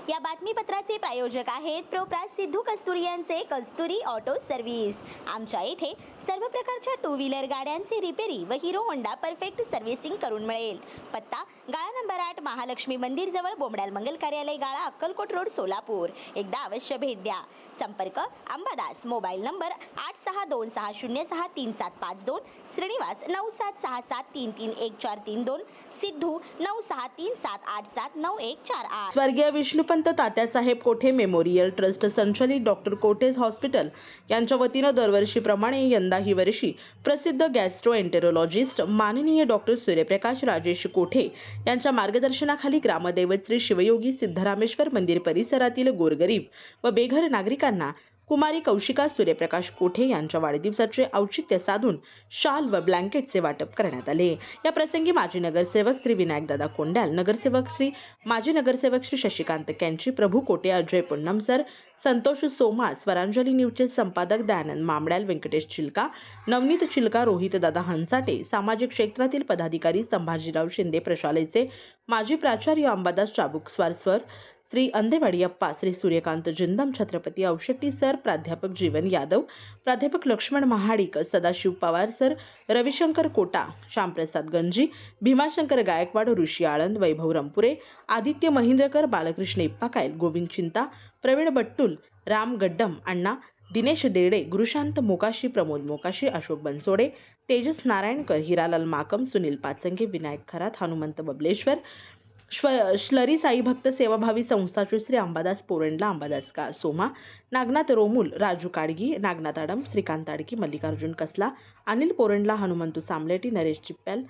या बातमीपत्राचे प्रायोजक आहेत प्रोप्रास सिद्धू कस्तुरी यांचे कस्तुरी ऑटो सर्व्हिस। आमच्या इथे सर्व प्रकारच्या टू व्हीलर गाड्यांचे रिपेरी व हिरो होंडा परफेक्ट सर्व्हिसिंग करून मिळेल। पत्ता गाळा नंबर 8 महालक्ष्मी मंदिर जवळ बोमडाल मंगल कार्यालय गाळा अक्कलकोट रोड सोलापूर। एकदा अवश्य भेट द्या। संपर्क अंबादास, मोबाईल नंबर 8626063752, श्रीनिवास 9766733142, सिद्धू 9637879148। स्वर्गीय विष्णुपंत तात्यासाहेब कोठे मेमोरियल ट्रस्ट संचालित डॉक्टर कोठेज हॉस्पिटल यांच्या वतीनं दरवर्षीप्रमाणे यंदाही वर्षी प्रसिद्ध गॅस्ट्रोएंटेरोलॉजिस्ट माननीय डॉक्टर सूर्यप्रकाश राजेश कोठे यांच्या मार्गदर्शनाखाली ग्रामदैवत श्री शिवयोगी सिद्धरामेश्वर मंदिर परिसरातील गोरगरीब व बेघर नागरिकांना कुमारी कौशिका सूर्यप्रकाश कोठे यांच्या वाढदिवसाचे औचित्य साधून शाल व ब्लँकेटचे वाटप करण्यात आले। या प्रसंगी माजी नगरसेवक श्री विनायकदादा कोंड्याल, माजी नगरसेवक श्री शशिकांत कॅंची, प्रभू कोटे, अजय पुन्नमसर, संतोष सोमा, स्वरांजली न्यूजचे संपादक दयानंद मामड्याल, व्यंकटेश चिलका, नवनीत चिलका, रोहित दादा हंसाटे, सामाजिक क्षेत्रातील पदाधिकारी संभाजीराव शिंदे, प्रशालेचे माजी प्राचार्य अंबादास चाबुक स्वारस्वर, श्री अंदेवाडी अप्पा, श्री सूर्यकांत जिंदम, छत्रपती औषटी सर, प्राध्यापक जीवन यादव, प्राध्यापक लक्ष्मण महाडिक, सदाशिव पवार सर, रविशंकर कोटा, श्यामप्रसाद गंजी, भीमाशंकर गायकवाड, ऋषी आळंद, वैभव रंपुरे, आदित्य महिंद्रकर, बालकृष्ण इप्पाकायल, गोविंद चिंता, प्रवीण बट्टुल, राम गड्डम अण्णा, दिनेश देडे, गुरुशांत मोकाशी, प्रमोद मोकाशी, अशोक बनसोडे, तेजस नारायणकर, हिरालाल माकम, सुनील पाचंगे, विनायक खरात, हनुमंत बबलेश्वर, श्लरी साई भक्त सेवाभावी संस्थाचे श्री अंबादास पोरंडला, अंबादास का सोमा, नागनाथ रोमुल, राजू काडगी, नागनाथ आडम, श्रीकांत आडकी, मल्लिकार्जुन कसला, अनिल पोरंडला, हनुमंतू सामलेटी, नरेश चिप्प्याल,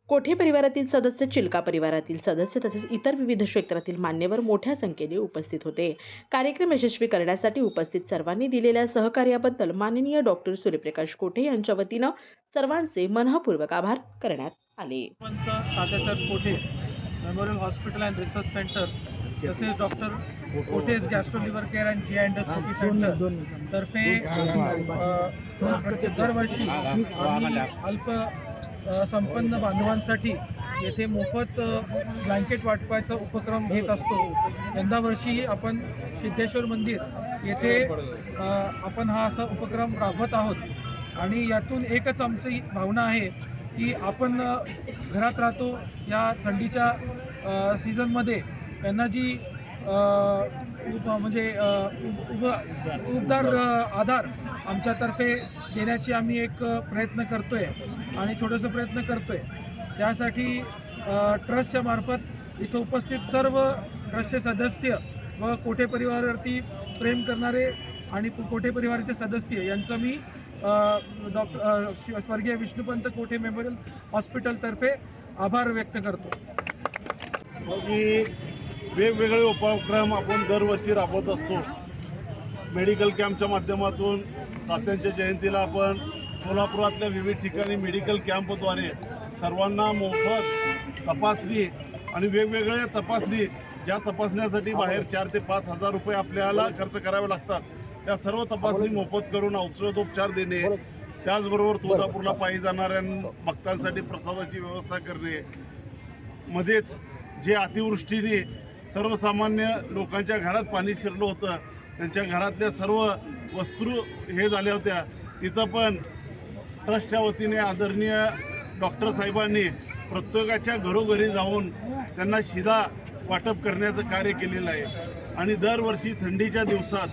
कोठे परिवारातील सदस्य, चिलका परिवारातील सदस्य तसेच इतर विविध क्षेत्रातील मान्यवर मोठ्या संख्येने उपस्थित होते। कार्यक्रम यशस्वी करण्यासाठी उपस्थित सर्वांनी दिलेल्या सहकार्याबद्दल माननीय डॉक्टर सूर्यप्रकाश कोठे यांच्या वतीनं सर्वांचे मनःपूर्वक आभार करण्यात आले। Tatyasaheb Kothe memorial hospital and research centre तसेच doctor Kothe's gastro liver care and G endoscopy centre तर्फे दरवर्षी आम्ही अल्प संपन्न बांधवांसाठी येथे मोफत ब्लँकेट वाटपायचा उपक्रम घेत असतो। यंदा वर्षी आपण सिद्धेश्वर मंदिर येथे आपण हा असा उपक्रम राबवत आहोत आणि यातून एकच आमची भावना आहे की आपण घरात राहतो या थंडीच्या सीझनमध्ये त्यांना जी म्हणजे उबदार आधार आमच्यातर्फे देण्याची आम्ही एक प्रयत्न करतोय आणि छोटासा प्रयत्न करतोय। त्यासाठी ट्रस्टच्या मार्फत इथं उपस्थित सर्व ट्रस्टचे सदस्य व कोठे परिवारावरती प्रेम करणारे आणि कोठे परिवाराचे सदस्य यांचं मी स्वर्गीय विष्णुपंत कोठे मेमोरियल हॉस्पिटलतर्फे आभार व्यक्त करतो। वेगवेगळे उपक्रम आपण दरवर्षी राबवत असतो। मेडिकल कॅम्पच्या माध्यमातून तात्यांच्या जयंतीला आपण सोलापुरातल्या विविध ठिकाणी मेडिकल कॅम्पद्वारे सर्वांना मोफत तपासणी आणि वेगवेगळ्या तपासणी ज्या तपासण्यासाठी बाहेर 4 ते 5 हजार रुपये आपल्याला खर्च करावे लागतात त्या सर्व तपासणी मोफत करून औषधोपचार देणे, त्याचबरोबर तुळजापूरला पायी जाणाऱ्या भक्तांसाठी प्रसादाची व्यवस्था करणे, मध्येच जे अतिवृष्टीने सर्वसामान्य लोकांच्या घरात पाणी शिरलं होतं त्यांच्या घरातल्या सर्व वस्तू हे झाल्या होत्या तिथं पण ट्रस्टच्या वतीने आदरणीय डॉक्टर साहेबांनी प्रत्येकाच्या घरोघरी जाऊन त्यांना शिधा वाटप करण्याचं कार्य केलेलं आहे। आणि दरवर्षी थंडीच्या दिवसात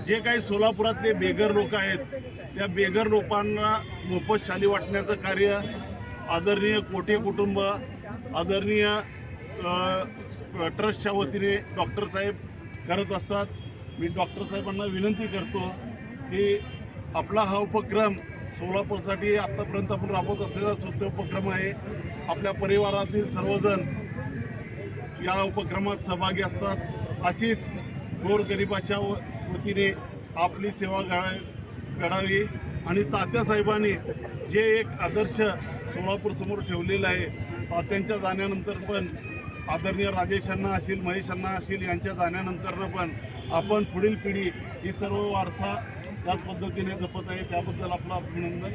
जे काही सोलापुरातले बेघर लोक आहेत त्या बेघर लोकांना मोफत शाली वाटण्याचं कार्य आदरणीय कोठे कुटुंब, आदरणीय ट्रस्टच्या वतीने डॉक्टर साहेब करत असतात। मी डॉक्टर साहेबांना विनंती करतो की आपला हा उपक्रम सोलापूरसाठी आत्तापर्यंत आपण राबवत असलेला सुद्धा उपक्रम आहे। आपल्या परिवारातील सर्वजण या उपक्रमात सहभागी असतात। अशीच गोरगरिबाच्या वतीने आपली सेवा घडावी आणि तात्यासाहेबांनी जे एक आदर्श सोलापूरसमोर ठेवलेला आहे तात्यांच्या जाण्यानंतर पण आदरणीय राजेशांना असेल, महेशांना असेल यांच्या जाण्यानंतर पण आपण पुढील पिढी ही सर्व वारसा त्याच पद्धतीने जपत आहे, त्याबद्दल आपलं अभिनंदन।